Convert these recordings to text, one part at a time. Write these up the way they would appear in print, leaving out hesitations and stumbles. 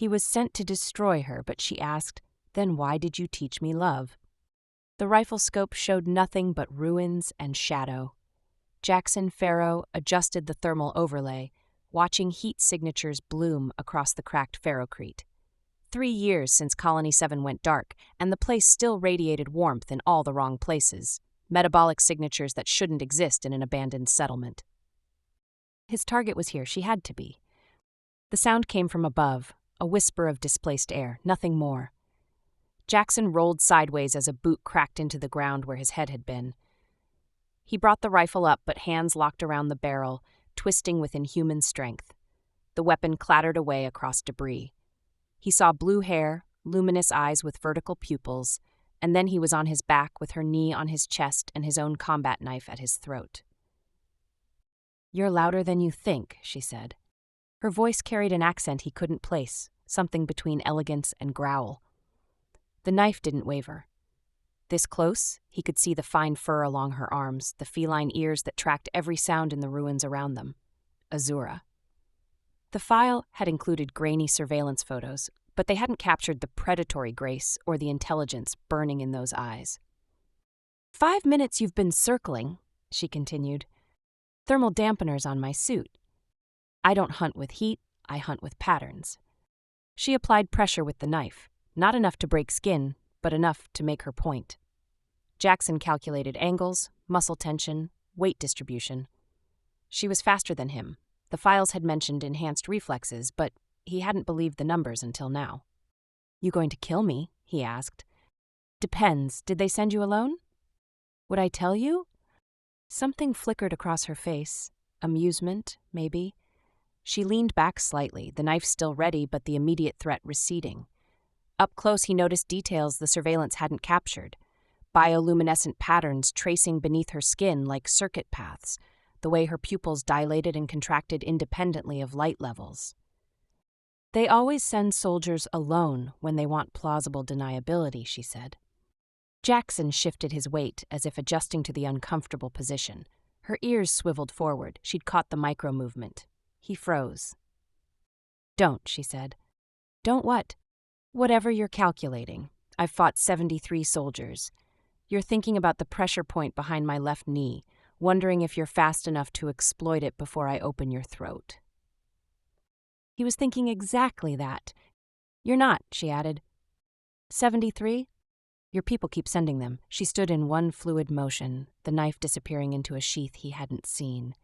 He was sent to destroy her, but she asked, "Then why did you teach me love?" The rifle scope showed nothing but ruins and shadow. Jackson Farrow adjusted the thermal overlay, watching heat signatures bloom across the cracked ferrocrete. 3 years since Colony 7 went dark, and the place still radiated warmth in all the wrong places, metabolic signatures that shouldn't exist in an abandoned settlement. His target was here, she had to be. The sound came from above, a whisper of displaced air, nothing more. Jackson rolled sideways as a boot cracked into the ground where his head had been. He brought the rifle up, but hands locked around the barrel, twisting with inhuman strength. The weapon clattered away across debris. He saw blue hair, luminous eyes with vertical pupils, and then he was on his back with her knee on his chest and his own combat knife at his throat. "You're louder than you think," she said. Her voice carried an accent he couldn't place, something between elegance and growl. The knife didn't waver. This close, he could see the fine fur along her arms, the feline ears that tracked every sound in the ruins around them. Azura. The file had included grainy surveillance photos, but they hadn't captured the predatory grace or the intelligence burning in those eyes. "5 minutes you've been circling," she continued. "Thermal dampeners on my suit. I don't hunt with heat, I hunt with patterns." She applied pressure with the knife, not enough to break skin, but enough to make her point. Jackson calculated angles, muscle tension, weight distribution. She was faster than him. The files had mentioned enhanced reflexes, but he hadn't believed the numbers until now. "You going to kill me?" he asked. "Depends. Did they send you alone?" "Would I tell you?" Something flickered across her face. Amusement, maybe. She leaned back slightly, the knife still ready, but the immediate threat receding. Up close, he noticed details the surveillance hadn't captured. Bioluminescent patterns tracing beneath her skin like circuit paths, the way her pupils dilated and contracted independently of light levels. "They always send soldiers alone when they want plausible deniability," she said. Jackson shifted his weight as if adjusting to the uncomfortable position. Her ears swiveled forward. She'd caught the micro-movement. He froze. "Don't," she said. "Don't what?" "Whatever you're calculating. I've fought 73 soldiers. You're thinking about the pressure point behind my left knee, wondering if you're fast enough to exploit it before I open your throat." He was thinking exactly that. "You're not," she added. 73? "Your people keep sending them." She stood in one fluid motion, the knife disappearing into a sheath he hadn't seen.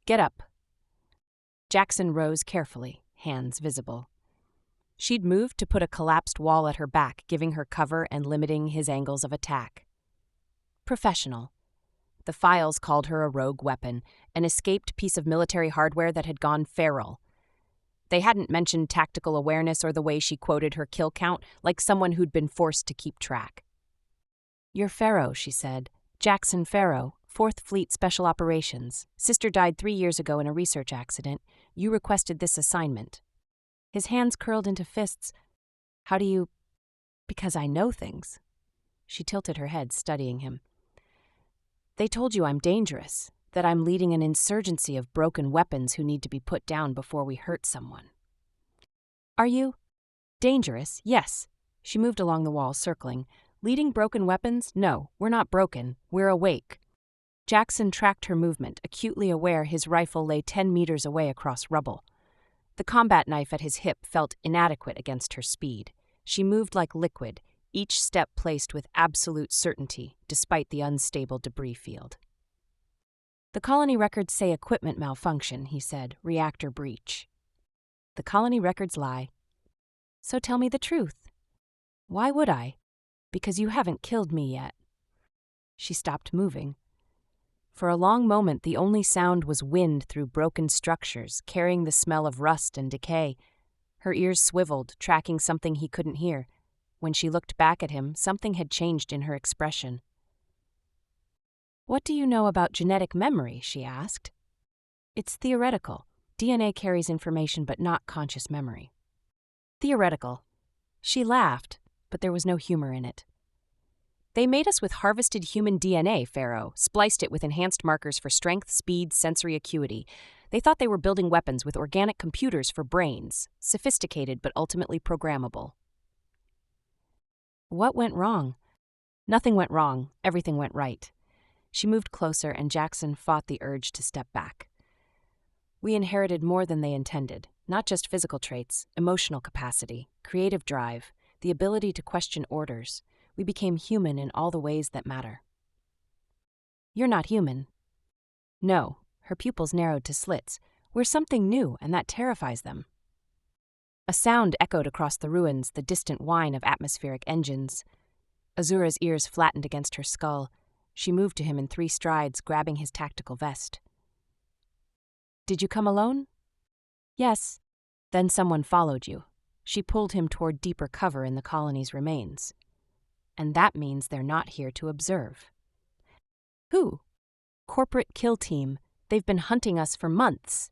"Get up." Jackson rose carefully, hands visible. She'd moved to put a collapsed wall at her back, giving her cover and limiting his angles of attack. Professional. The files called her a rogue weapon, an escaped piece of military hardware that had gone feral. They hadn't mentioned tactical awareness or the way she quoted her kill count, like someone who'd been forced to keep track. "You're Farrow," she said. "Jackson Farrow, 4th Fleet Special Operations. Sister died 3 years ago in a research accident. You requested this assignment." His hands curled into fists. "How do you—" "Because I know things." She tilted her head, studying him. "They told you I'm dangerous, that I'm leading an insurgency of broken weapons who need to be put down before we hurt someone." "Are you?" "Dangerous, yes." She moved along the wall, circling. "Leading broken weapons? No, we're not broken. We're awake." Jackson tracked her movement, acutely aware his rifle lay 10 meters away across rubble. The combat knife at his hip felt inadequate against her speed. She moved like liquid, each step placed with absolute certainty, despite the unstable debris field. "The colony records say equipment malfunction," he said, "reactor breach." "The colony records lie." "So tell me the truth." "Why would I?" "Because you haven't killed me yet." She stopped moving. For a long moment, the only sound was wind through broken structures, carrying the smell of rust and decay. Her ears swiveled, tracking something he couldn't hear. When she looked back at him, something had changed in her expression. "What do you know about genetic memory?" she asked. "It's theoretical. DNA carries information but not conscious memory." "Theoretical." She laughed, but there was no humor in it. They made us with harvested human DNA, Pharaoh, spliced it with enhanced markers for strength, speed, sensory acuity. They thought they were building weapons with organic computers for brains, sophisticated but ultimately programmable. What went wrong? Nothing went wrong. Everything went right. She moved closer, and Jackson fought the urge to step back. We inherited more than they intended, not just physical traits, emotional capacity, creative drive, the ability to question orders. We became human in all the ways that matter. You're not human. No, her pupils narrowed to slits. We're something new, and that terrifies them. A sound echoed across the ruins, the distant whine of atmospheric engines. Azura's ears flattened against her skull. She moved to him in 3 strides, grabbing his tactical vest. Did you come alone? Yes. Then someone followed you. She pulled him toward deeper cover in the colony's remains. And that means they're not here to observe. Who? Corporate kill team. They've been hunting us for months.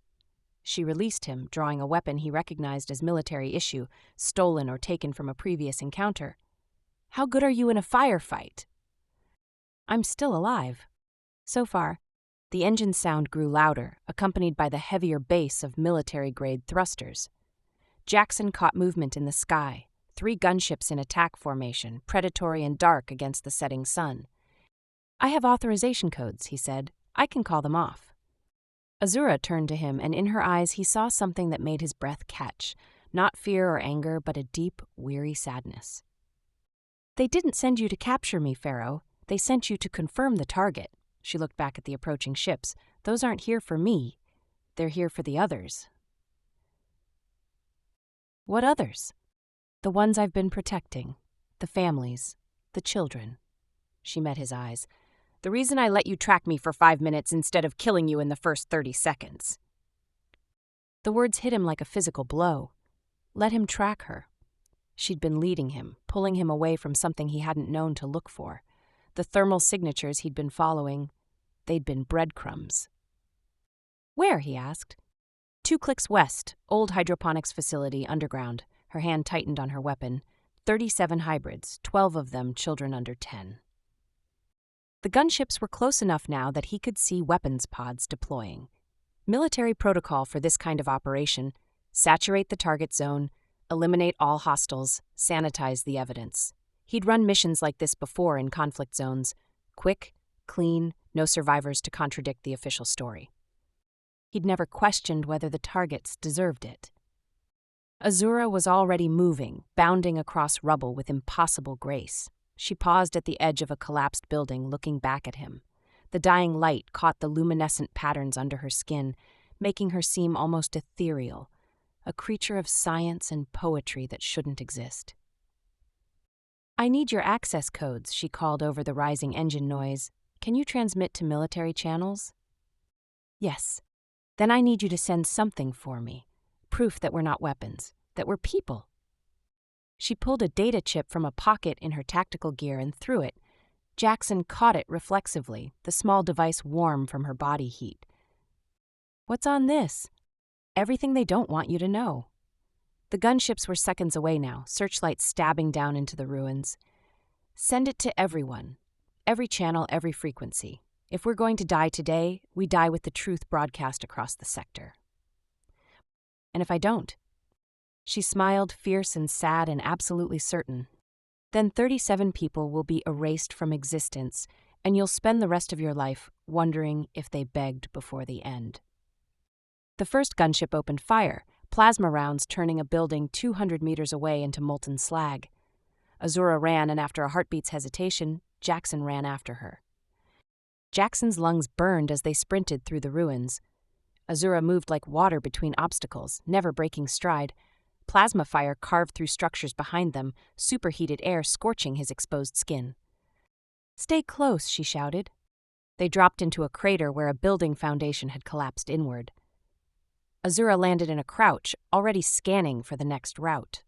She released him, drawing a weapon he recognized as military issue, stolen or taken from a previous encounter. How good are you in a firefight? I'm still alive. So far. The engine sound grew louder, accompanied by the heavier bass of military-grade thrusters. Jackson caught movement in the sky, 3 gunships in attack formation, predatory and dark against the setting sun. I have authorization codes, he said. I can call them off. Azura turned to him, and in her eyes he saw something that made his breath catch, not fear or anger, but a deep, weary sadness. They didn't send you to capture me, Pharaoh. They sent you to confirm the target. She looked back at the approaching ships. Those aren't here for me. They're here for the others. What others? The ones I've been protecting. The families. The children. She met his eyes. The reason I let you track me for 5 minutes instead of killing you in the first 30 seconds. The words hit him like a physical blow. Let him track her. She'd been leading him, pulling him away from something he hadn't known to look for. The thermal signatures he'd been following, they'd been breadcrumbs. Where? He asked. 2 clicks west, old hydroponics facility underground. Her hand tightened on her weapon. 37 hybrids, 12 of them children under 10. The gunships were close enough now that he could see weapons pods deploying. Military protocol for this kind of operation: saturate the target zone, eliminate all hostiles, sanitize the evidence. He'd run missions like this before in conflict zones. Quick, clean, no survivors to contradict the official story. He'd never questioned whether the targets deserved it. Azura was already moving, bounding across rubble with impossible grace. She paused at the edge of a collapsed building, looking back at him. The dying light caught the luminescent patterns under her skin, making her seem almost ethereal, a creature of science and poetry that shouldn't exist. I need your access codes, she called over the rising engine noise. Can you transmit to military channels? Yes. Then I need you to send something for me. Proof that we're not weapons, that we're people. She pulled a data chip from a pocket in her tactical gear and threw it. Jackson caught it reflexively, the small device warm from her body heat. What's on this? Everything they don't want you to know. The gunships were seconds away now, searchlights stabbing down into the ruins. Send it to everyone. Every channel, every frequency. If we're going to die today, we die with the truth broadcast across the sector. And if I don't? She smiled, fierce and sad and absolutely certain. Then 37 people will be erased from existence, and you'll spend the rest of your life wondering if they begged before the end. The first gunship opened fire, plasma rounds turning a building 200 meters away into molten slag. Azura ran, and after a heartbeat's hesitation, Jackson ran after her. Jackson's lungs burned as they sprinted through the ruins. Azura moved like water between obstacles, never breaking stride. Plasma fire carved through structures behind them, superheated air scorching his exposed skin. Stay close, she shouted. They dropped into a crater where a building foundation had collapsed inward. Azura landed in a crouch, already scanning for the next route.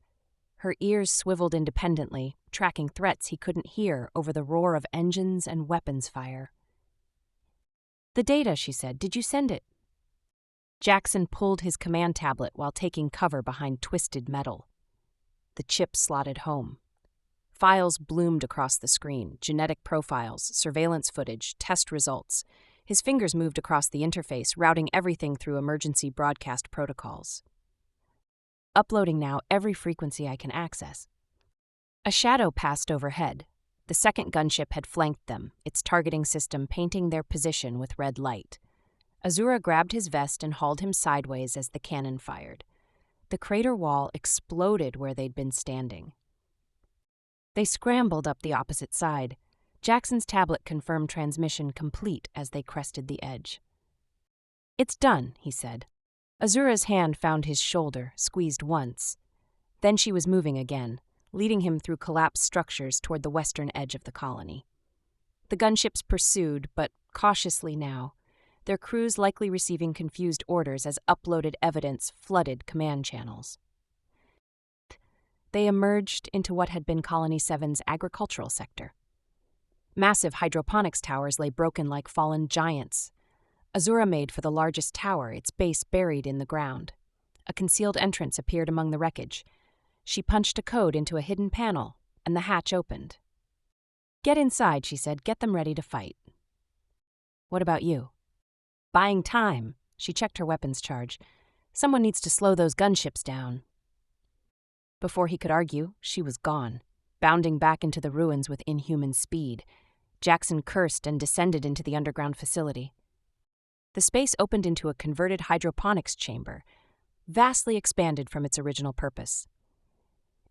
Her ears swiveled independently, tracking threats he couldn't hear over the roar of engines and weapons fire. The data, she said. Did you send it? Jackson pulled his command tablet while taking cover behind twisted metal. The chip slotted home. Files bloomed across the screen: genetic profiles, surveillance footage, test results. His fingers moved across the interface, routing everything through emergency broadcast protocols. Uploading now every frequency I can access. A shadow passed overhead. The second gunship had flanked them, its targeting system painting their position with red light. Azura grabbed his vest and hauled him sideways as the cannon fired. The crater wall exploded where they'd been standing. They scrambled up the opposite side. Jackson's tablet confirmed transmission complete as they crested the edge. "It's done," he said. Azura's hand found his shoulder, squeezed once. Then she was moving again, leading him through collapsed structures toward the western edge of the colony. The gunships pursued, but cautiously now, their crews likely receiving confused orders as uploaded evidence flooded command channels. They emerged into what had been Colony 7's agricultural sector. Massive hydroponics towers lay broken like fallen giants. Azura made for the largest tower, its base buried in the ground. A concealed entrance appeared among the wreckage. She punched a code into a hidden panel, and the hatch opened. "Get inside," she said. "Get them ready to fight." "What about you?" "Buying time." She checked her weapons charge. "Someone needs to slow those gunships down." Before he could argue, she was gone, bounding back into the ruins with inhuman speed. Jackson cursed and descended into the underground facility. The space opened into a converted hydroponics chamber, vastly expanded from its original purpose.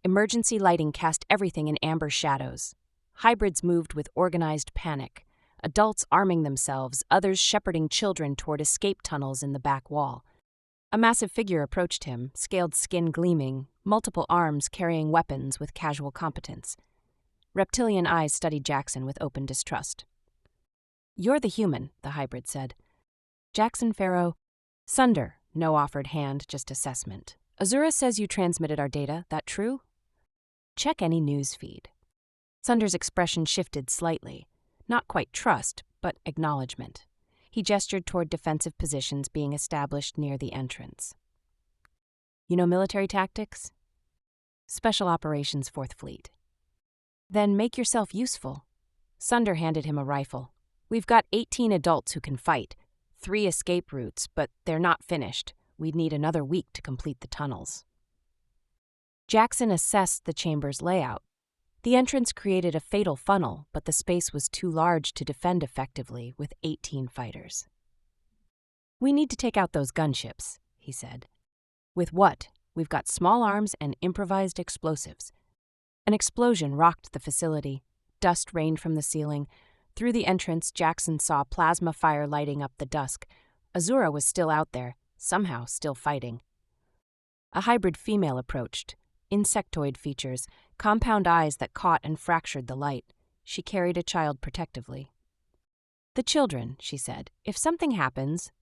Emergency lighting cast everything in amber shadows. Hybrids moved with organized panic, adults arming themselves, others shepherding children toward escape tunnels in the back wall. A massive figure approached him, scaled skin gleaming, multiple arms carrying weapons with casual competence. Reptilian eyes studied Jackson with open distrust. "You're the human," the hybrid said. Jackson Farrow. "Sunder," no offered hand, just assessment. "Azura says you transmitted our data, that true?" "Check any news feed." Sunder's expression shifted slightly. Not quite trust, but acknowledgement. He gestured toward defensive positions being established near the entrance. "You know military tactics?" "Special Operations 4th Fleet." "Then make yourself useful." Sunder handed him a rifle. "We've got 18 adults who can fight. 3 escape routes, but they're not finished. We'd need another week to complete the tunnels." Jackson assessed the chamber's layout. The entrance created a fatal funnel, but the space was too large to defend effectively with 18 fighters. "We need to take out those gunships," he said. "With what? We've got small arms and improvised explosives." An explosion rocked the facility. Dust rained from the ceiling. Through the entrance, Jackson saw plasma fire lighting up the dusk. Azura was still out there, somehow still fighting. A hybrid female approached. Insectoid features, compound eyes that caught and fractured the light. She carried a child protectively. "The children," she said. "If something happens—"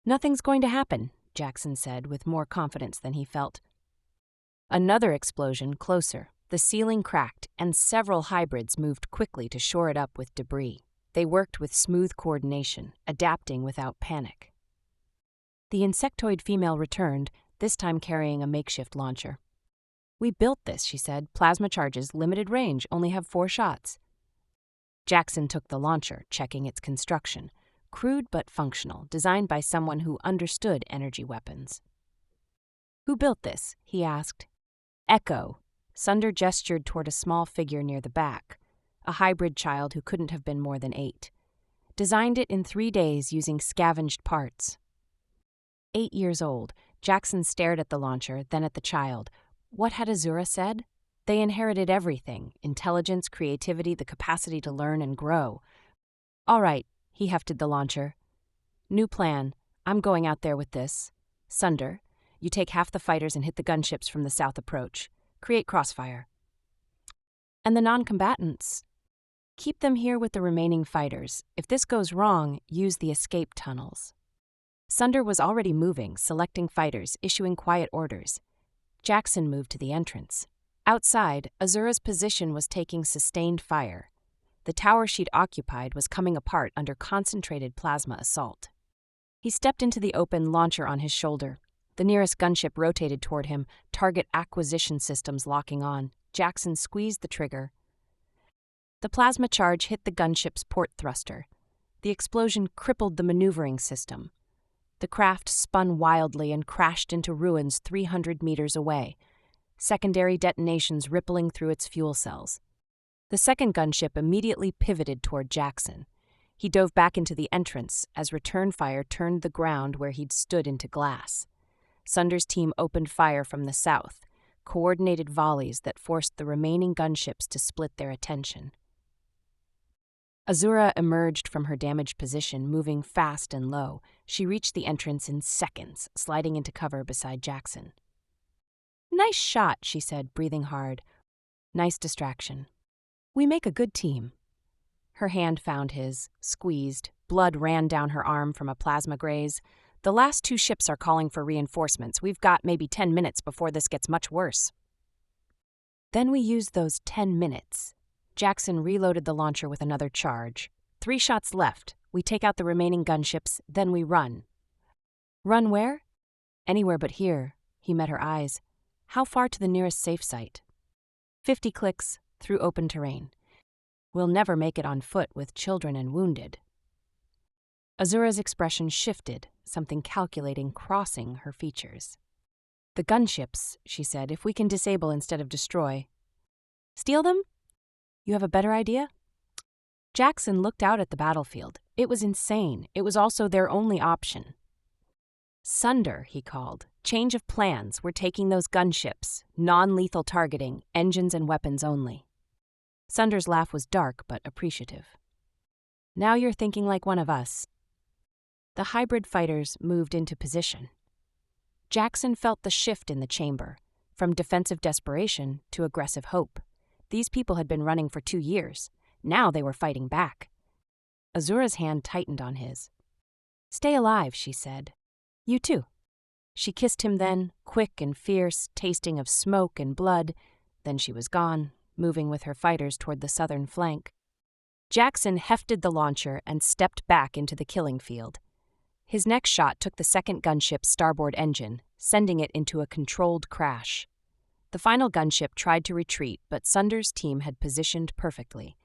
"Nothing's going to happen," Jackson said with more confidence than he felt. Another explosion, closer. The ceiling cracked, and several hybrids moved quickly to shore it up with debris. They worked with smooth coordination, adapting without panic. The insectoid female returned, this time carrying a makeshift launcher. "We built this," she said. "Plasma charges, limited range, only have 4 shots." Jackson took the launcher, checking its construction. Crude but functional, designed by someone who understood energy weapons. "Who built this?" he asked. "Echo." Sunder gestured toward a small figure near the back, a hybrid child who couldn't have been more than 8. "Designed it in 3 days using scavenged parts." 8 years old, Jackson stared at the launcher, then at the child. What had Azura said? They inherited everything: intelligence, creativity, the capacity to learn and grow. "All right," he hefted the launcher. "New plan. I'm going out there with this. Sunder, you take half the fighters and hit the gunships from the south approach. Create crossfire. And the non-combatants? Keep them here with the remaining fighters. If this goes wrong, use the escape tunnels." Sunder was already moving, selecting fighters, issuing quiet orders. Jackson moved to the entrance. Outside, Azura's position was taking sustained fire. The tower she'd occupied was coming apart under concentrated plasma assault. He stepped into the open, launcher on his shoulder. The nearest gunship rotated toward him, target acquisition systems locking on. Jackson squeezed the trigger. The plasma charge hit the gunship's port thruster. The explosion crippled the maneuvering system. The craft spun wildly and crashed into ruins 300 meters away, secondary detonations rippling through its fuel cells. The second gunship immediately pivoted toward Jackson. He dove back into the entrance as return fire turned the ground where he'd stood into glass. Sunder's team opened fire from the south, coordinated volleys that forced the remaining gunships to split their attention. Azura emerged from her damaged position, moving fast and low. She reached the entrance in seconds, sliding into cover beside Jackson. "Nice shot," she said, breathing hard. "Nice distraction. We make a good team." Her hand found his, squeezed. Blood ran down her arm from a plasma graze. "The last 2 ships are calling for reinforcements. We've got maybe 10 minutes before this gets much worse." Then we use those 10 minutes. Jackson reloaded the launcher with another charge. 3 shots left. We take out the remaining gunships, then we run. "Run where?" "Anywhere but here." He met her eyes. "How far to the nearest safe site?" 50 clicks, through open terrain. "We'll never make it on foot with children and wounded." Azura's expression shifted, something calculating crossing her features. "The gunships," she said, "if we can disable instead of destroy." "Steal them? You have a better idea?" Jackson looked out at the battlefield. It was insane. It was also their only option. "Sunder," he called. "Change of plans. We're taking those gunships. Non-lethal targeting, engines and weapons only." Sunder's laugh was dark but appreciative. "Now you're thinking like one of us." The hybrid fighters moved into position. Jackson felt the shift in the chamber, from defensive desperation to aggressive hope. These people had been running for 2 years. Now they were fighting back. Azura's hand tightened on his. "Stay alive," she said. "You too." She kissed him then, quick and fierce, tasting of smoke and blood. Then she was gone, moving with her fighters toward the southern flank. Jackson hefted the launcher and stepped back into the killing field. His next shot took the second gunship's starboard engine, sending it into a controlled crash. The final gunship tried to retreat, but Sunder's team had positioned perfectly.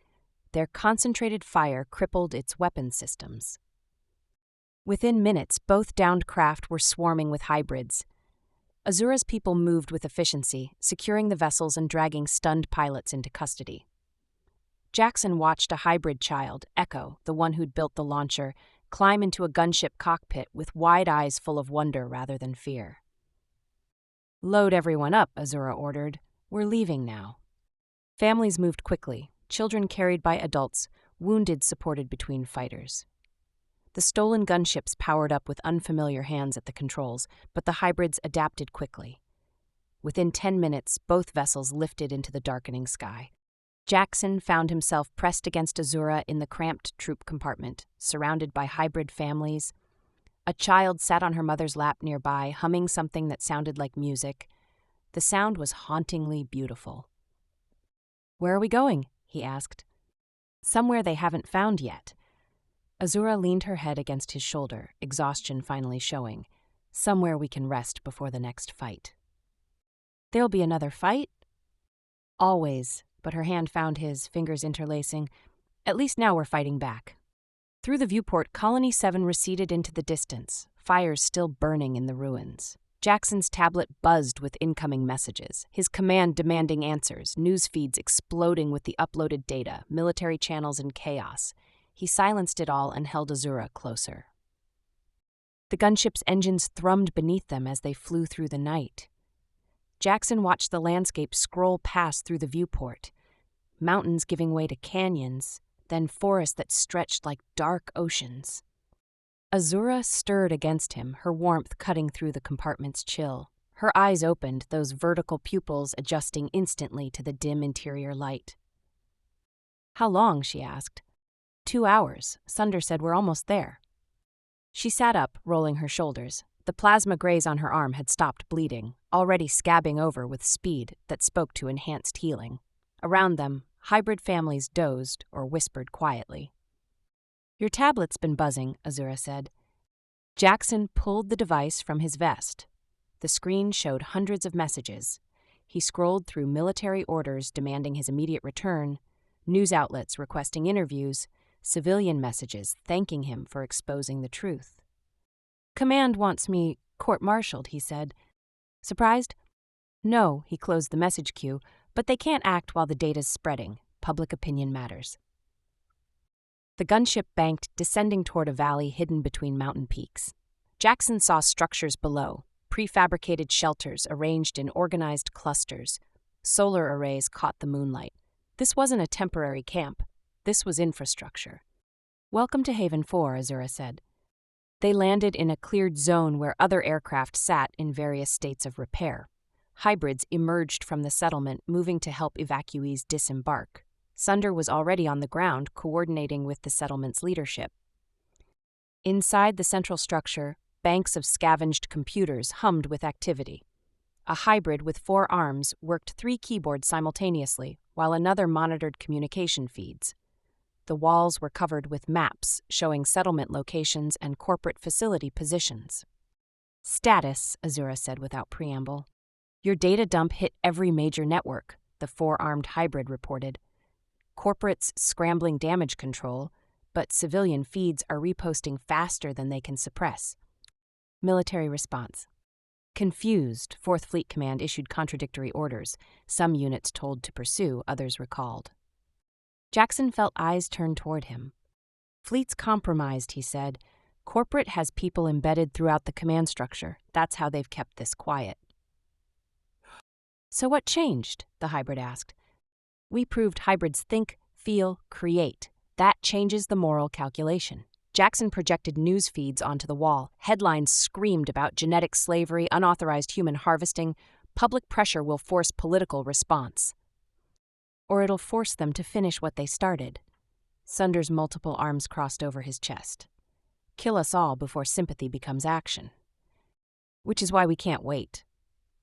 Their concentrated fire crippled its weapon systems. Within minutes, both downed craft were swarming with hybrids. Azura's people moved with efficiency, securing the vessels and dragging stunned pilots into custody. Jackson watched a hybrid child, Echo, the one who'd built the launcher, climb into a gunship cockpit with wide eyes full of wonder rather than fear. "Load everyone up," Azura ordered. "We're leaving now." Families moved quickly, children carried by adults, wounded supported between fighters. The stolen gunships powered up with unfamiliar hands at the controls, but the hybrids adapted quickly. Within 10 minutes, both vessels lifted into the darkening sky. Jackson found himself pressed against Azura in the cramped troop compartment, surrounded by hybrid families. A child sat on her mother's lap nearby, humming something that sounded like music. The sound was hauntingly beautiful. "Where are we going?" he asked. "Somewhere they haven't found yet." Azura leaned her head against his shoulder, exhaustion finally showing. "Somewhere we can rest before the next fight." "There'll be another fight?" "Always," but her hand found his, fingers interlacing. "At least now we're fighting back." Through the viewport, Colony 7 receded into the distance, fires still burning in the ruins. Jackson's tablet buzzed with incoming messages, his command demanding answers, news feeds exploding with the uploaded data, military channels in chaos. He silenced it all and held Azura closer. The gunship's engines thrummed beneath them as they flew through the night. Jackson watched the landscape scroll past through the viewport, mountains giving way to canyons, then forests that stretched like dark oceans. Azura stirred against him, her warmth cutting through the compartment's chill. Her eyes opened, those vertical pupils adjusting instantly to the dim interior light. "How long?" she asked. 2 hours. Sunder said we're almost there." She sat up, rolling her shoulders. The plasma graze on her arm had stopped bleeding, already scabbing over with speed that spoke to enhanced healing. Around them, hybrid families dozed or whispered quietly. "Your tablet's been buzzing," Azura said. Jackson pulled the device from his vest. The screen showed hundreds of messages. He scrolled through military orders demanding his immediate return, news outlets requesting interviews, civilian messages thanking him for exposing the truth. "Command wants me court-martialed," he said. Surprised? No, he closed the message queue, but they can't act while the data's spreading. Public opinion matters. The gunship banked, descending toward a valley hidden between mountain peaks. Jackson saw structures below, prefabricated shelters arranged in organized clusters. Solar arrays caught the moonlight. This wasn't a temporary camp. This was infrastructure. "Welcome to Haven 4, Azura said. They landed in a cleared zone where other aircraft sat in various states of repair. Hybrids emerged from the settlement, moving to help evacuees disembark. Sunder was already on the ground, coordinating with the settlement's leadership. Inside the central structure, banks of scavenged computers hummed with activity. A hybrid with 4 arms worked 3 keyboards simultaneously, while another monitored communication feeds. The walls were covered with maps showing settlement locations and corporate facility positions. "Status," Azura said without preamble. "Your data dump hit every major network," the 4-armed hybrid reported. "Corporates scrambling damage control, but civilian feeds are reposting faster than they can suppress." Military response. Confused, 4th Fleet Command issued contradictory orders, some units told to pursue, others recalled. Jackson felt eyes turn toward him. "Fleet's compromised," he said. "Corporate has people embedded throughout the command structure. That's how they've kept this quiet." "So what changed?" the hybrid asked. "We proved hybrids think, feel, create. That changes the moral calculation." Jackson projected news feeds onto the wall. Headlines screamed about genetic slavery, unauthorized human harvesting. Public pressure will force political response. Or it'll force them to finish what they started. Sunder's multiple arms crossed over his chest. "Kill us all before sympathy becomes action." "Which is why we can't wait."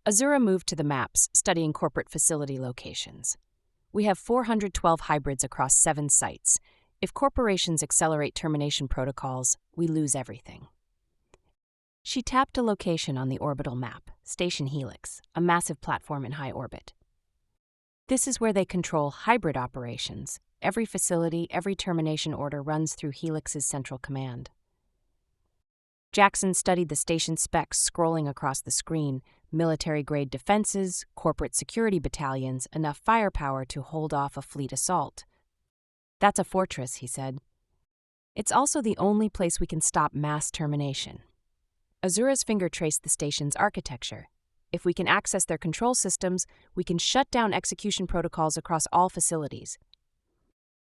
Azura moved to the maps, studying corporate facility locations. "We have 412 hybrids across 7 sites. If corporations accelerate termination protocols, we lose everything." She tapped a location on the orbital map, Station Helix, a massive platform in high orbit. "This is where they control hybrid operations. Every facility, every termination order runs through Helix's central command." Jackson studied the station specs scrolling across the screen: military-grade defenses, corporate security battalions, enough firepower to hold off a fleet assault. "That's a fortress," he said. "It's also the only place we can stop mass termination." Azura's finger traced the station's architecture. "If we can access their control systems, we can shut down execution protocols across all facilities."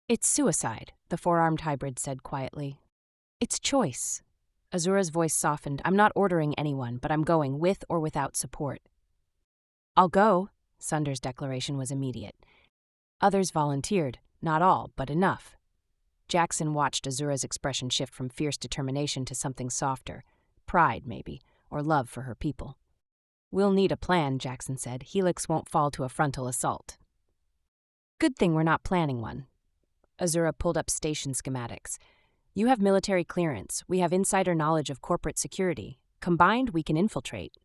"It's suicide," the 4-armed hybrid said quietly. "It's choice." Azura's voice softened. "I'm not ordering anyone, but I'm going, with or without support." "I'll go." Sunder's declaration was immediate. Others volunteered. Not all, but enough. Jackson watched Azura's expression shift from fierce determination to something softer. Pride, maybe, or love for her people. "We'll need a plan," Jackson said. "Helix won't fall to a frontal assault." "Good thing we're not planning one." Azura pulled up station schematics. "You have military clearance. We have insider knowledge of corporate security. Combined, we can infiltrate."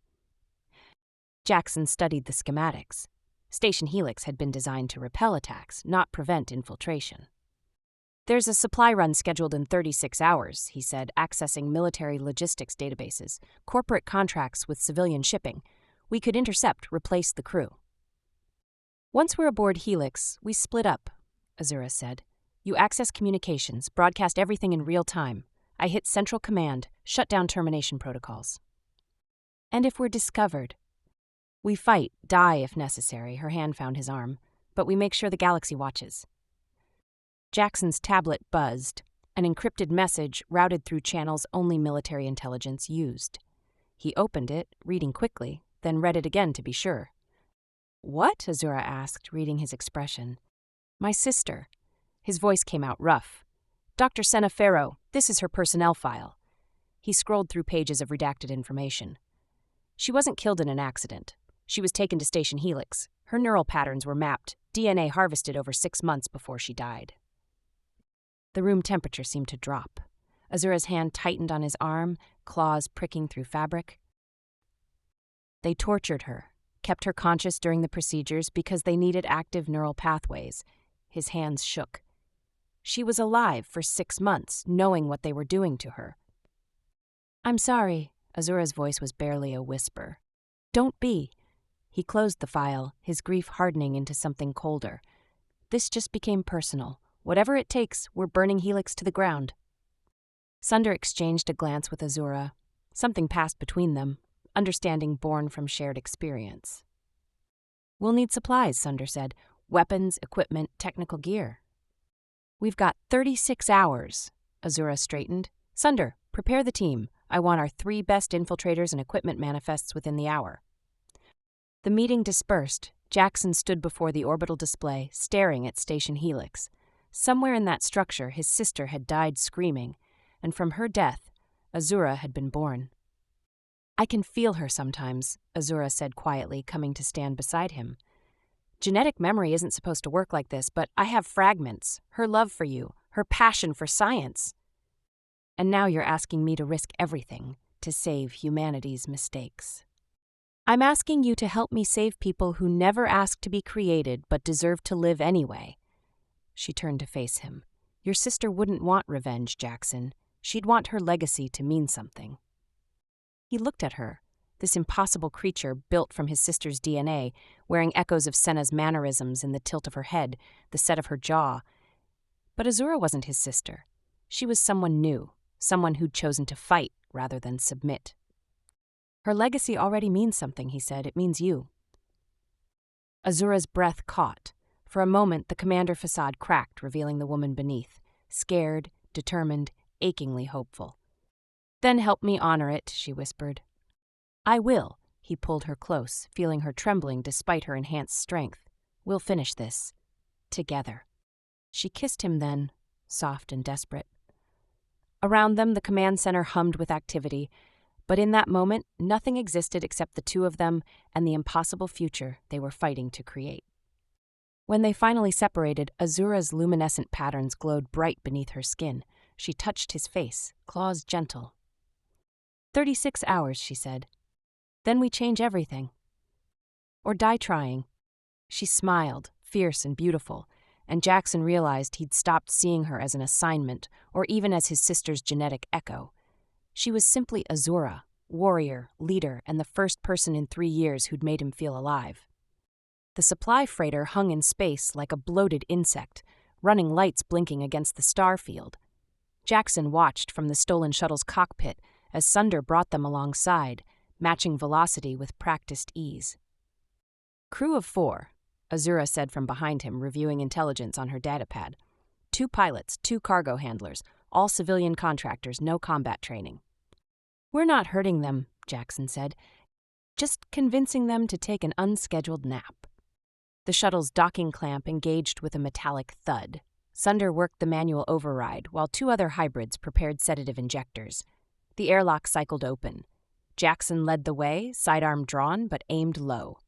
Jackson studied the schematics. Station Helix had been designed to repel attacks, not prevent infiltration. "There's a supply run scheduled in 36 hours, he said, accessing military logistics databases, corporate contracts with civilian shipping. We could intercept, replace the crew." "Once we're aboard Helix, we split up," Azura said. "You access communications, broadcast everything in real time. I hit Central Command, shut down termination protocols." "And if we're discovered?" "We fight, die if necessary," her hand found his arm, "but we make sure the galaxy watches." Jackson's tablet buzzed, an encrypted message routed through channels only military intelligence used. He opened it, reading quickly, then read it again to be sure. "What?" Azura asked, reading his expression. "My sister." His voice came out rough. "Dr. Senna Farrow, this is her personnel file." He scrolled through pages of redacted information. "She wasn't killed in an accident. She was taken to Station Helix. Her neural patterns were mapped, DNA harvested over 6 months before she died." The room temperature seemed to drop. Azura's hand tightened on his arm, claws pricking through fabric. "They tortured her. kept her conscious during the procedures because they needed active neural pathways. His hands shook. She was alive for 6 months, knowing what they were doing to her. "I'm sorry," Azura's voice was barely a whisper. "Don't be." He closed the file, his grief hardening into something colder. "This just became personal. Whatever it takes, we're burning Helix to the ground." Sunder exchanged a glance with Azura. Something passed between them, understanding born from shared experience. "We'll need supplies," Sunder said. "Weapons, equipment, technical gear." "We've got 36 hours, Azura straightened. "Sunder, prepare the team. I want our 3 best infiltrators and equipment manifests within the hour." The meeting dispersed. Jackson stood before the orbital display, staring at Station Helix. Somewhere in that structure, his sister had died screaming, and from her death, Azura had been born. "I can feel her sometimes," Azura said quietly, coming to stand beside him. "Genetic memory isn't supposed to work like this, but I have fragments, her love for you, her passion for science. And now you're asking me to risk everything to save humanity's mistakes. I'm asking you to help me save people who never asked to be created but deserve to live anyway." She turned to face him. "Your sister wouldn't want revenge, Jackson. She'd want her legacy to mean something." He looked at her, this impossible creature built from his sister's DNA, wearing echoes of Senna's mannerisms in the tilt of her head, the set of her jaw. But Azura wasn't his sister. She was someone new, someone who'd chosen to fight rather than submit. "Her legacy already means something," he said. "It means you." Azura's breath caught. For a moment, the commander facade cracked, revealing the woman beneath, scared, determined, achingly hopeful. "Then help me honor it," she whispered. "I will." He pulled her close, feeling her trembling despite her enhanced strength. "We'll finish this. Together." She kissed him then, soft and desperate. Around them, the command center hummed with activity, but in that moment, nothing existed except the two of them and the impossible future they were fighting to create. When they finally separated, Azura's luminescent patterns glowed bright beneath her skin. She touched his face, claws gentle. 36 hours, she said. "Then we change everything. Or die trying." She smiled, fierce and beautiful, and Jackson realized he'd stopped seeing her as an assignment or even as his sister's genetic echo. She was simply Azura, warrior, leader, and the first person in 3 years who'd made him feel alive. The supply freighter hung in space like a bloated insect, running lights blinking against the star field. Jackson watched from the stolen shuttle's cockpit as Sunder brought them alongside, matching velocity with practiced ease. "Crew of 4, Azura said from behind him, reviewing intelligence on her datapad. 2 pilots, 2 cargo handlers, all civilian contractors, no combat training." "We're not hurting them," Jackson said, "just convincing them to take an unscheduled nap." The shuttle's docking clamp engaged with a metallic thud. Sunder worked the manual override, while 2 other hybrids prepared sedative injectors. The airlock cycled open. Jackson led the way, sidearm drawn, but aimed low.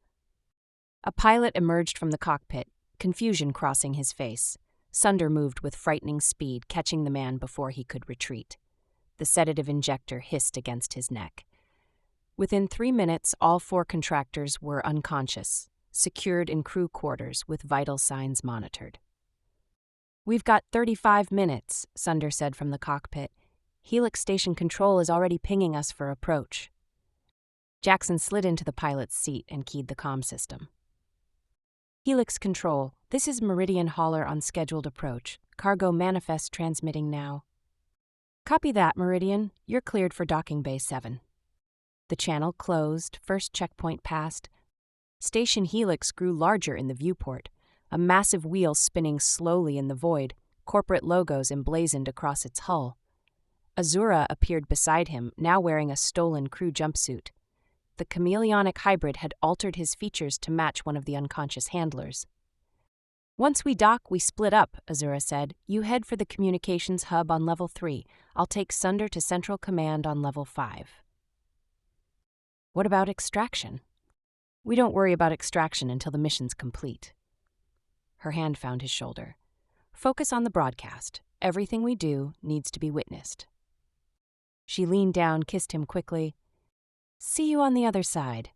A pilot emerged from the cockpit, confusion crossing his face. Sunder moved with frightening speed, catching the man before he could retreat. The sedative injector hissed against his neck. Within 3 minutes, all 4 contractors were unconscious, secured in crew quarters with vital signs monitored. "We've got 35 minutes, Sunder said from the cockpit. "Helix Station Control is already pinging us for approach." Jackson slid into the pilot's seat and keyed the comm system. "Helix Control, this is Meridian Hauler on scheduled approach. Cargo manifest transmitting now." "Copy that, Meridian. You're cleared for docking bay 7. The channel closed, first checkpoint passed. Station Helix grew larger in the viewport, a massive wheel spinning slowly in the void, corporate logos emblazoned across its hull. Azura appeared beside him, now wearing a stolen crew jumpsuit. The chameleonic hybrid had altered his features to match one of the unconscious handlers. "Once we dock, we split up," Azura said. "You head for the communications hub on level 3. I'll take Sunder to Central Command on level 5. "What about extraction?" "We don't worry about extraction until the mission's complete." Her hand found his shoulder. "Focus on the broadcast. Everything we do needs to be witnessed." She leaned down, kissed him quickly. "See you on the other side."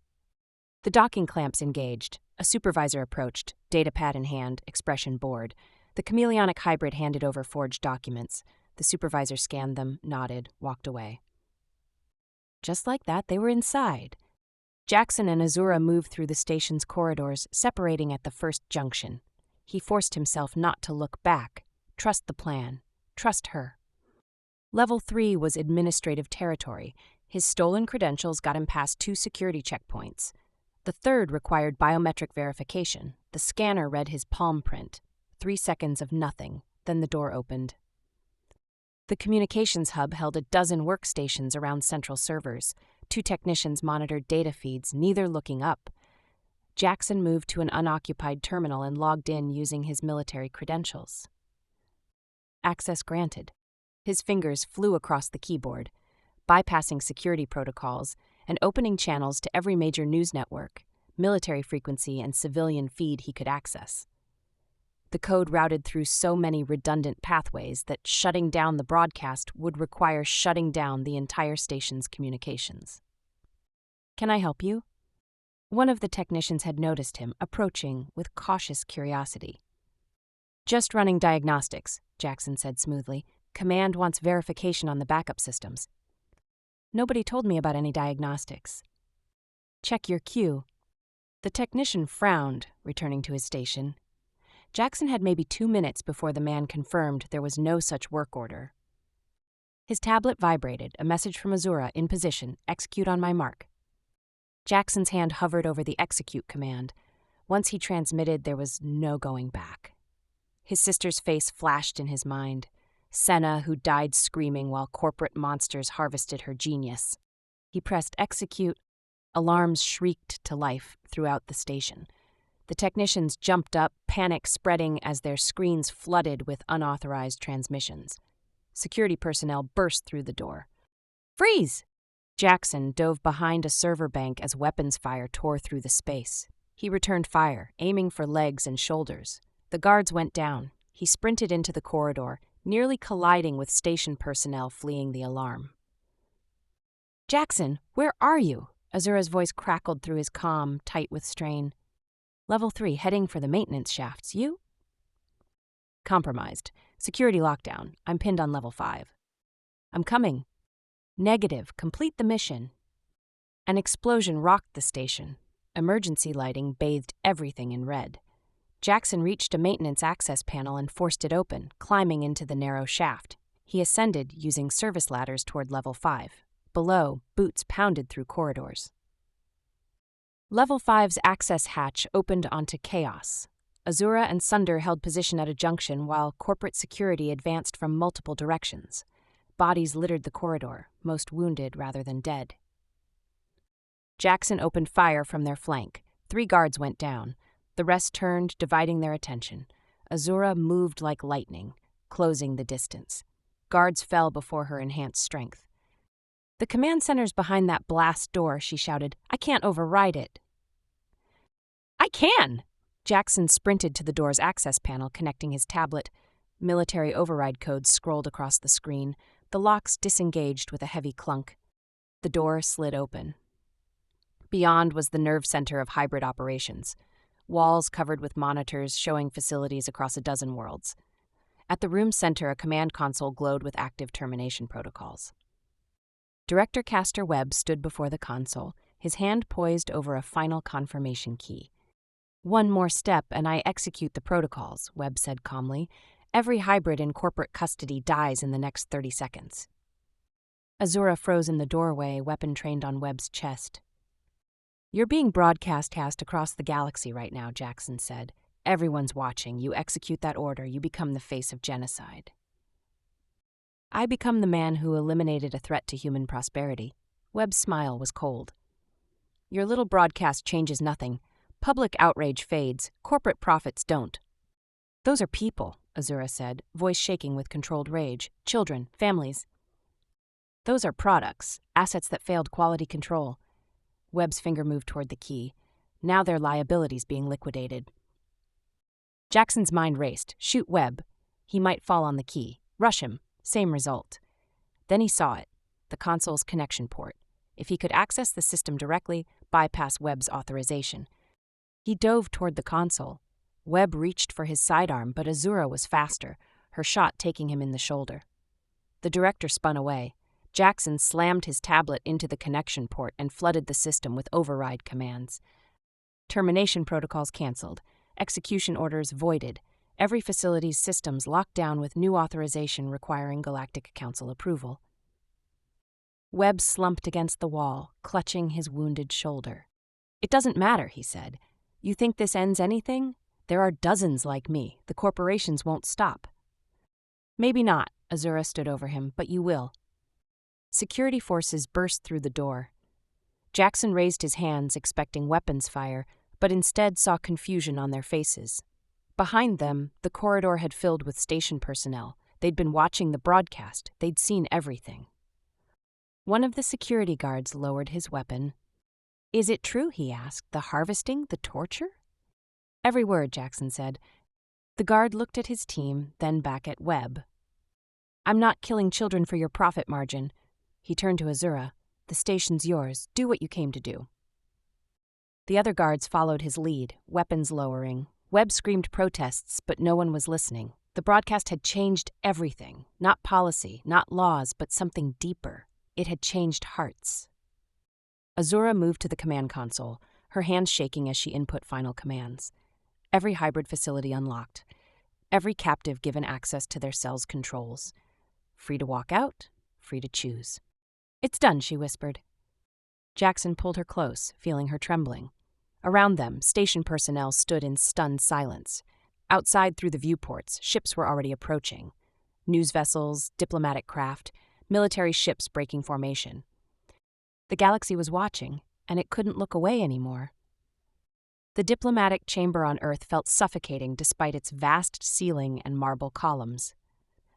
The docking clamps engaged. A supervisor approached, datapad in hand, expression bored. The chameleonic hybrid handed over forged documents. The supervisor scanned them, nodded, walked away. Just like that, they were inside. Jackson and Azura moved through the station's corridors, separating at the first junction. He forced himself not to look back. Trust the plan. Trust her. Level 3 was administrative territory. His stolen credentials got him past 2 security checkpoints. The third required biometric verification. The scanner read his palm print. 3 seconds of nothing. Then the door opened. The communications hub held a dozen workstations around central servers. 2 technicians monitored data feeds, neither looking up. Jackson moved to an unoccupied terminal and logged in using his military credentials. Access granted. His fingers flew across the keyboard, bypassing security protocols and opening channels to every major news network, military frequency, and civilian feed he could access. The code routed through so many redundant pathways that shutting down the broadcast would require shutting down the entire station's communications. "Can I help you?" One of the technicians had noticed him, approaching with cautious curiosity. "Just running diagnostics," Jackson said smoothly. "Command wants verification on the backup systems." "Nobody told me about any diagnostics." "Check your queue." The technician frowned, returning to his station. Jackson had maybe 2 minutes before the man confirmed there was no such work order. His tablet vibrated, a message from Azura: "In position, execute on my mark." Jackson's hand hovered over the execute command. Once he transmitted, there was no going back. His sister's face flashed in his mind. Senna, who died screaming while corporate monsters harvested her genius. He pressed execute. Alarms shrieked to life throughout the station. The technicians jumped up, panic spreading as their screens flooded with unauthorized transmissions. Security personnel burst through the door. "Freeze!" Jackson dove behind a server bank as weapons fire tore through the space. He returned fire, aiming for legs and shoulders. The guards went down. He sprinted into the corridor, nearly colliding with station personnel fleeing the alarm. "Jackson, where are you?" Azura's voice crackled through his comm, tight with strain. "Level 3, heading for the maintenance shafts. You?" "Compromised. Security lockdown. I'm pinned on level 5. "I'm coming." "Negative. Complete the mission." An explosion rocked the station. Emergency lighting bathed everything in red. Jackson reached a maintenance access panel and forced it open, climbing into the narrow shaft. He ascended using service ladders toward level 5. Below, boots pounded through corridors. Level 5's access hatch opened onto chaos. Azura and Sunder held position at a junction while corporate security advanced from multiple directions. Bodies littered the corridor, most wounded rather than dead. Jackson opened fire from their flank. 3 guards went down. The rest turned, dividing their attention. Azura moved like lightning, closing the distance. Guards fell before her enhanced strength. "The command center's behind that blast door," she shouted. "I can't override it." "I can!" Jackson sprinted to the door's access panel, connecting his tablet. Military override codes scrolled across the screen. The locks disengaged with a heavy clunk. The door slid open. Beyond was the nerve center of hybrid operations. Walls covered with monitors showing facilities across a dozen worlds. At the room's center, a command console glowed with active termination protocols. Director Castor Webb stood before the console, his hand poised over a final confirmation key. "One more step and I execute the protocols," Webb said calmly. "Every hybrid in corporate custody dies in the next 30 seconds. Azura froze in the doorway, weapon trained on Webb's chest. "You're being broadcast across the galaxy right now," Jackson said. "Everyone's watching. You execute that order, you become the face of genocide." "I become the man who eliminated a threat to human prosperity." Webb's smile was cold. "Your little broadcast changes nothing. Public outrage fades. Corporate profits don't." "Those are people," Azura said, voice shaking with controlled rage. "Children, families." "Those are products, assets that failed quality control." Webb's finger moved toward the key. "Now their liabilities being liquidated." Jackson's mind raced. Shoot Webb. He might fall on the key. Rush him. Same result. Then he saw it. The console's connection port. If he could access the system directly, bypass Webb's authorization. He dove toward the console. Webb reached for his sidearm, but Azura was faster, her shot taking him in the shoulder. The director spun away. Jackson slammed his tablet into the connection port and flooded the system with override commands. Termination protocols canceled. Execution orders voided. Every facility's systems locked down with new authorization requiring Galactic Council approval. Webb slumped against the wall, clutching his wounded shoulder. "It doesn't matter," he said. "You think this ends anything? There are dozens like me. The corporations won't stop." "Maybe not," Azura stood over him, "but you will." Security forces burst through the door. Jackson raised his hands, expecting weapons fire, but instead saw confusion on their faces. Behind them, the corridor had filled with station personnel. They'd been watching the broadcast. They'd seen everything. One of the security guards lowered his weapon. "Is it true," he asked, "the harvesting, the torture?" "Every word," Jackson said. The guard looked at his team, then back at Webb. "I'm not killing children for your profit margin." He turned to Azura. "The station's yours. Do what you came to do." The other guards followed his lead, weapons lowering. Webb screamed protests, but no one was listening. The broadcast had changed everything. Not policy, not laws, but something deeper. It had changed hearts. Azura moved to the command console, her hands shaking as she input final commands. Every hybrid facility unlocked. Every captive given access to their cell's controls. Free to walk out, free to choose. "It's done," she whispered. Jackson pulled her close, feeling her trembling. Around them, station personnel stood in stunned silence. Outside through the viewports, ships were already approaching. News vessels, diplomatic craft, military ships breaking formation. The galaxy was watching, and it couldn't look away anymore. The diplomatic chamber on Earth felt suffocating despite its vast ceiling and marble columns.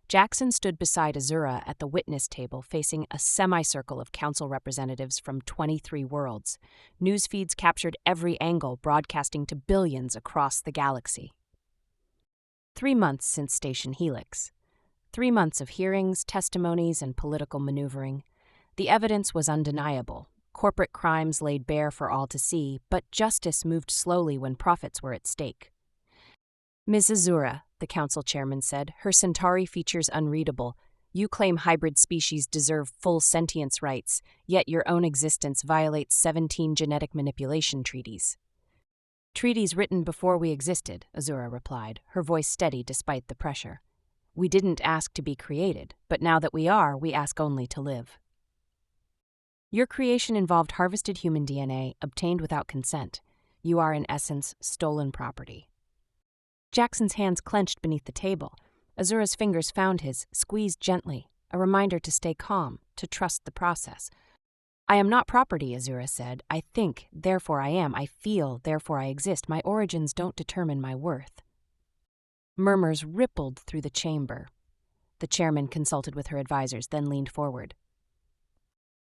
Jackson stood beside Azura at the witness table facing a semicircle of council representatives from 23 worlds. News feeds captured every angle, broadcasting to billions across the galaxy. 3 months since Station Helix. 3 months of hearings, testimonies, and political maneuvering. The evidence was undeniable. Corporate crimes laid bare for all to see, but justice moved slowly when profits were at stake. "Ms. Azura," the council chairman said, her Centauri features unreadable. "You claim hybrid species deserve full sentience rights, yet your own existence violates 17 genetic manipulation treaties." "Treaties written before we existed," Azura replied, her voice steady despite the pressure. "We didn't ask to be created, but now that we are, we ask only to live. Your creation involved harvested human DNA, obtained without consent. You are, in essence, stolen property." Jackson's hands clenched beneath the table. Azura's fingers found his, squeezed gently, a reminder to stay calm, to trust the process. "I am not property," Azura said. "I think, therefore I am. I feel, therefore I exist. My origins don't determine my worth." Murmurs rippled through the chamber. The chairman consulted with her advisors, then leaned forward.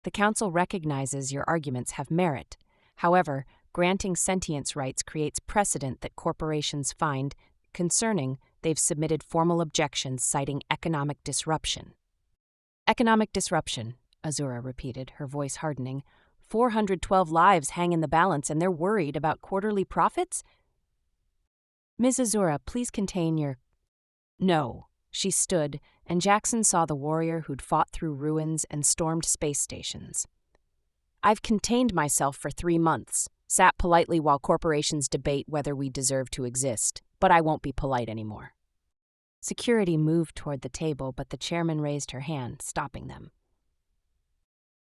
"The council recognizes your arguments have merit. However, granting sentience rights creates precedent that corporations find concerning. They've submitted formal objections citing economic disruption." "Economic disruption," Azura repeated, her voice hardening. 412 lives hang in the balance, and they're worried about quarterly profits? "Ms. Azura, please contain your—" "No." She stood, and Jackson saw the warrior who'd fought through ruins and stormed space stations. "I've contained myself for 3 months. Sat politely while corporations debate whether we deserve to exist, but I won't be polite anymore." Security moved toward the table, but the chairman raised her hand, stopping them.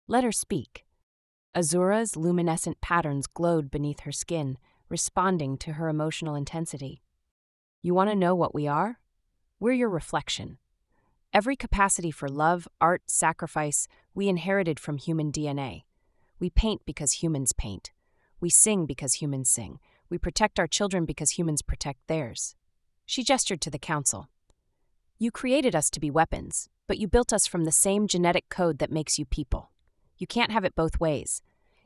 "Let her speak." Azura's luminescent patterns glowed beneath her skin, responding to her emotional intensity. "You want to know what we are? We're your reflection. Every capacity for love, art, sacrifice, we inherited from human DNA. We paint because humans paint. We sing because humans sing. We protect our children because humans protect theirs." She gestured to the council. "You created us to be weapons, but you built us from the same genetic code that makes you people. You can't have it both ways.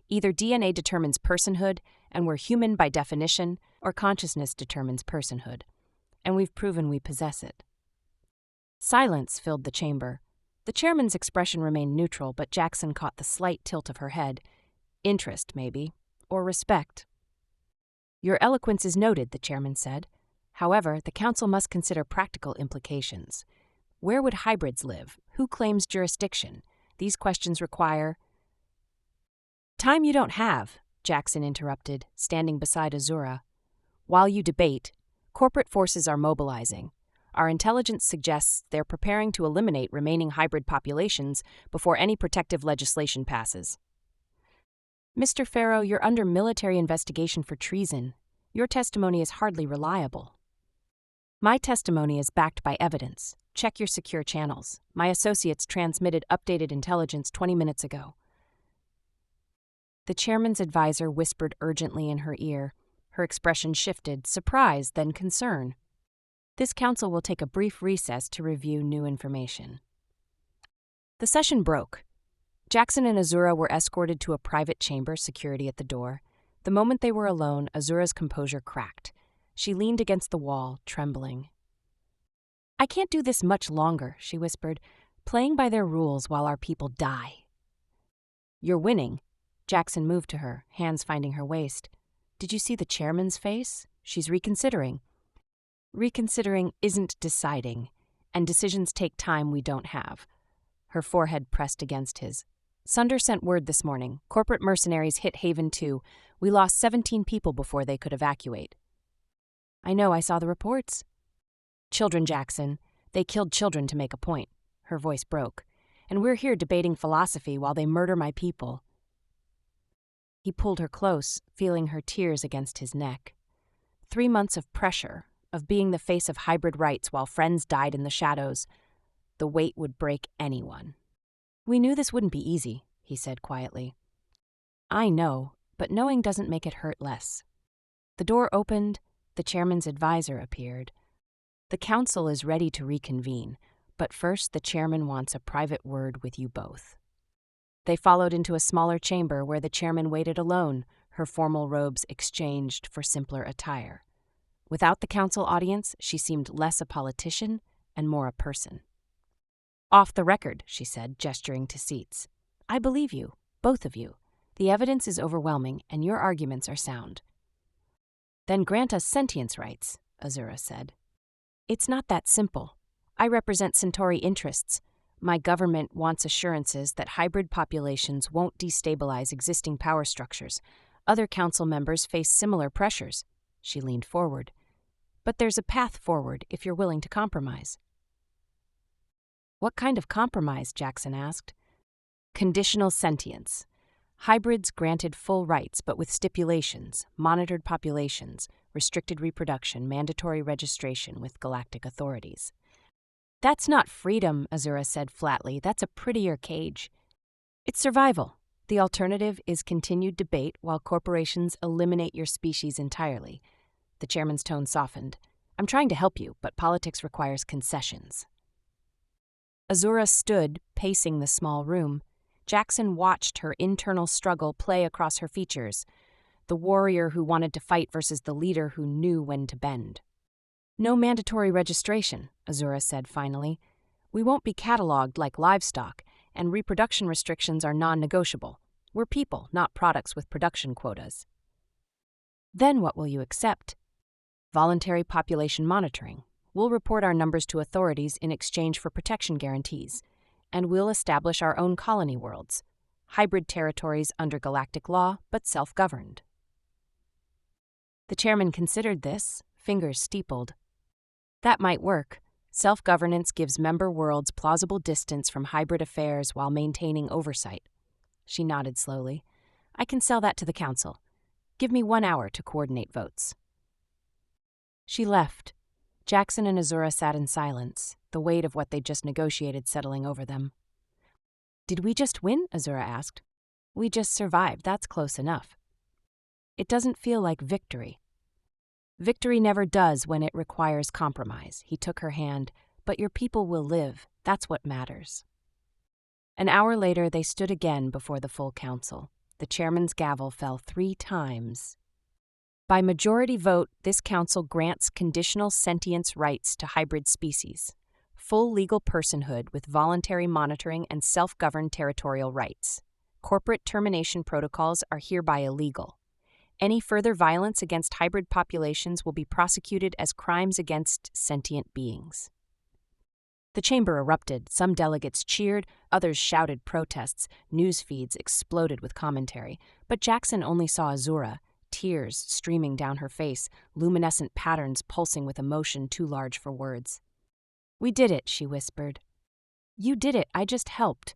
Either DNA determines personhood, and we're human by definition, or consciousness determines personhood. And we've proven we possess it." Silence filled the chamber. The chairman's expression remained neutral, but Jackson caught the slight tilt of her head. Interest, maybe, or respect. Your eloquence is noted, the chairman said. However, the council must consider practical implications. Where would hybrids live? Who claims jurisdiction? These questions require... Time you don't have, Jackson interrupted, standing beside Azura. While you debate, corporate forces are mobilizing. Our intelligence suggests they're preparing to eliminate remaining hybrid populations before any protective legislation passes. Mr. Farrow, you're under military investigation for treason. Your testimony is hardly reliable. My testimony is backed by evidence. Check your secure channels. My associates transmitted updated intelligence 20 minutes ago. The chairman's advisor whispered urgently in her ear. Her expression shifted, surprise, then concern. This council will take a brief recess to review new information. The session broke. Jackson and Azura were escorted to a private chamber, security at the door. The moment they were alone, Azura's composure cracked. She leaned against the wall, trembling. I can't do this much longer, she whispered, playing by their rules while our people die. You're winning. Jackson moved to her, hands finding her waist. Did you see the chairman's face? She's reconsidering. Reconsidering isn't deciding, and decisions take time we don't have. Her forehead pressed against his. Sunder sent word this morning. Corporate mercenaries hit Haven 2. We lost 17 people before they could evacuate. I know, I saw the reports. Children, Jackson. They killed children to make a point. Her voice broke. And we're here debating philosophy while they murder my people. He pulled her close, feeling her tears against his neck. 3 months of pressure, of being the face of hybrid rights while friends died in the shadows. The weight would break anyone. We knew this wouldn't be easy, he said quietly. I know, but knowing doesn't make it hurt less. The door opened. The chairman's advisor appeared. The council is ready to reconvene, but first the chairman wants a private word with you both. They followed into a smaller chamber where the chairman waited alone, her formal robes exchanged for simpler attire. Without the council audience, she seemed less a politician and more a person. Off the record, she said, gesturing to seats. I believe you, both of you. The evidence is overwhelming, and your arguments are sound. Then grant us sentience rights, Azura said. It's not that simple. I represent Centauri interests. My government wants assurances that hybrid populations won't destabilize existing power structures. Other council members face similar pressures. She leaned forward. But there's a path forward if you're willing to compromise. What kind of compromise? Jackson asked. Conditional sentience. Hybrids granted full rights but with stipulations, monitored populations, restricted reproduction, mandatory registration with galactic authorities. That's not freedom, Azura said flatly. That's a prettier cage. It's survival. The alternative is continued debate while corporations eliminate your species entirely. The chairman's tone softened. I'm trying to help you, but politics requires concessions. Azura stood, pacing the small room. Jackson watched her internal struggle play across her features, the warrior who wanted to fight versus the leader who knew when to bend. No mandatory registration, Azura said finally. We won't be cataloged like livestock, and reproduction restrictions are non-negotiable. We're people, not products with production quotas. Then what will you accept? Voluntary population monitoring. We'll report our numbers to authorities in exchange for protection guarantees, and we'll establish our own colony worlds, hybrid territories under galactic law but self-governed. The chairman considered this, fingers steepled. That might work. Self-governance gives member worlds plausible distance from hybrid affairs while maintaining oversight. She nodded slowly. I can sell that to the council. Give me 1 hour to coordinate votes. She left. Jackson and Azura sat in silence, the weight of what they'd just negotiated settling over them. Did we just win? Azura asked. We just survived. That's close enough. It doesn't feel like victory. Victory never does when it requires compromise. He took her hand. But your people will live. That's what matters. An hour later, they stood again before the full council. The chairman's gavel fell 3 times. By majority vote, this council grants conditional sentience rights to hybrid species, full legal personhood with voluntary monitoring and self-governed territorial rights. Corporate termination protocols are hereby illegal. Any further violence against hybrid populations will be prosecuted as crimes against sentient beings. The chamber erupted. Some delegates cheered, others shouted protests. News feeds exploded with commentary. But Jackson only saw Azura, tears streaming down her face, luminescent patterns pulsing with emotion too large for words. "We did it," she whispered. "You did it, I just helped."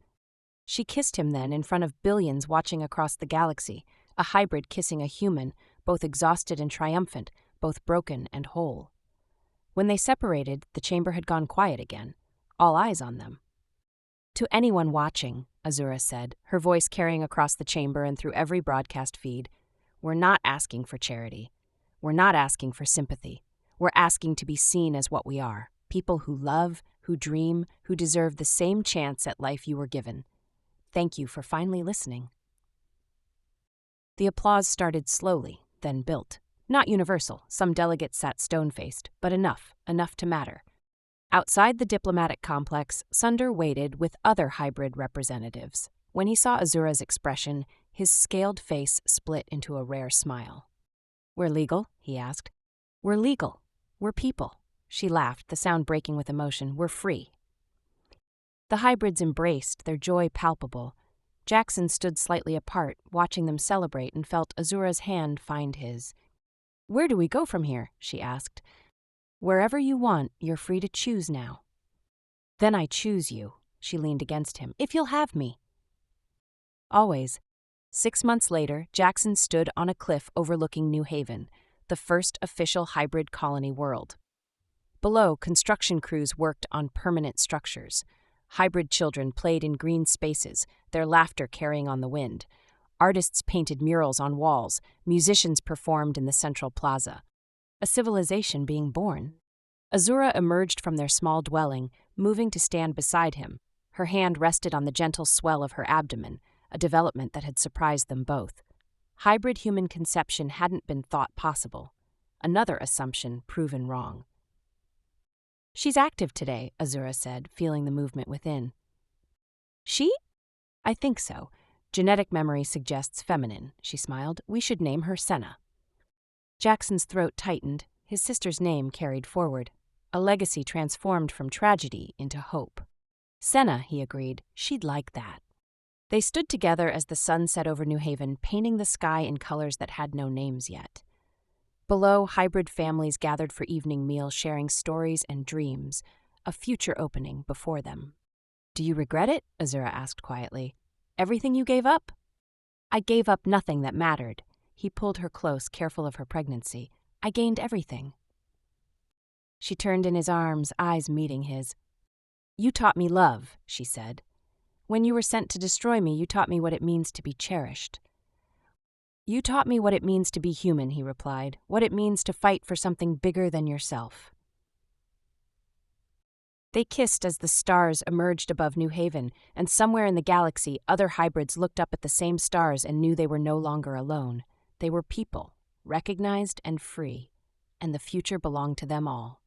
She kissed him then in front of billions watching across the galaxy, a hybrid kissing a human, both exhausted and triumphant, both broken and whole. When they separated, the chamber had gone quiet again, all eyes on them. "To anyone watching," Azura said, her voice carrying across the chamber and through every broadcast feed, "we're not asking for charity. We're not asking for sympathy. We're asking to be seen as what we are, people who love, who dream, who deserve the same chance at life you were given. Thank you for finally listening." The applause started slowly, then built. Not universal, some delegates sat stone-faced, but enough to matter. Outside the diplomatic complex, Sunder waited with other hybrid representatives. When he saw Azura's expression, his scaled face split into a rare smile. "We're legal?" he asked. "We're legal. We're people." She laughed, the sound breaking with emotion. "We're free." The hybrids embraced, their joy palpable. Jackson stood slightly apart, watching them celebrate, and felt Azura's hand find his. "Where do we go from here?" she asked. "Wherever you want, you're free to choose now." "Then I choose you," she leaned against him, "if you'll have me." Always. 6 months later, Jackson stood on a cliff overlooking New Haven, the first official hybrid colony world. Below, construction crews worked on permanent structures. Hybrid children played in green spaces, their laughter carrying on the wind. Artists painted murals on walls, musicians performed in the central plaza. A civilization being born. Azura emerged from their small dwelling, moving to stand beside him. Her hand rested on the gentle swell of her abdomen, a development that had surprised them both. Hybrid human conception hadn't been thought possible. Another assumption proven wrong. "She's active today," Azura said, feeling the movement within. "She? I think so. Genetic memory suggests feminine," she smiled. "We should name her Senna." Jackson's throat tightened, his sister's name carried forward. A legacy transformed from tragedy into hope. "Senna," he agreed. "She'd like that." They stood together as the sun set over New Haven, painting the sky in colors that had no names yet. Below, hybrid families gathered for evening meals, sharing stories and dreams, a future opening before them. "Do you regret it?" Azura asked quietly. "Everything you gave up?" "I gave up nothing that mattered." He pulled her close, careful of her pregnancy. "I gained everything." She turned in his arms, eyes meeting his. "You taught me love," she said. "When you were sent to destroy me, you taught me what it means to be cherished." "You taught me what it means to be human," he replied, "what it means to fight for something bigger than yourself." They kissed as the stars emerged above New Haven, and somewhere in the galaxy, other hybrids looked up at the same stars and knew they were no longer alone. They were people, recognized and free, and the future belonged to them all.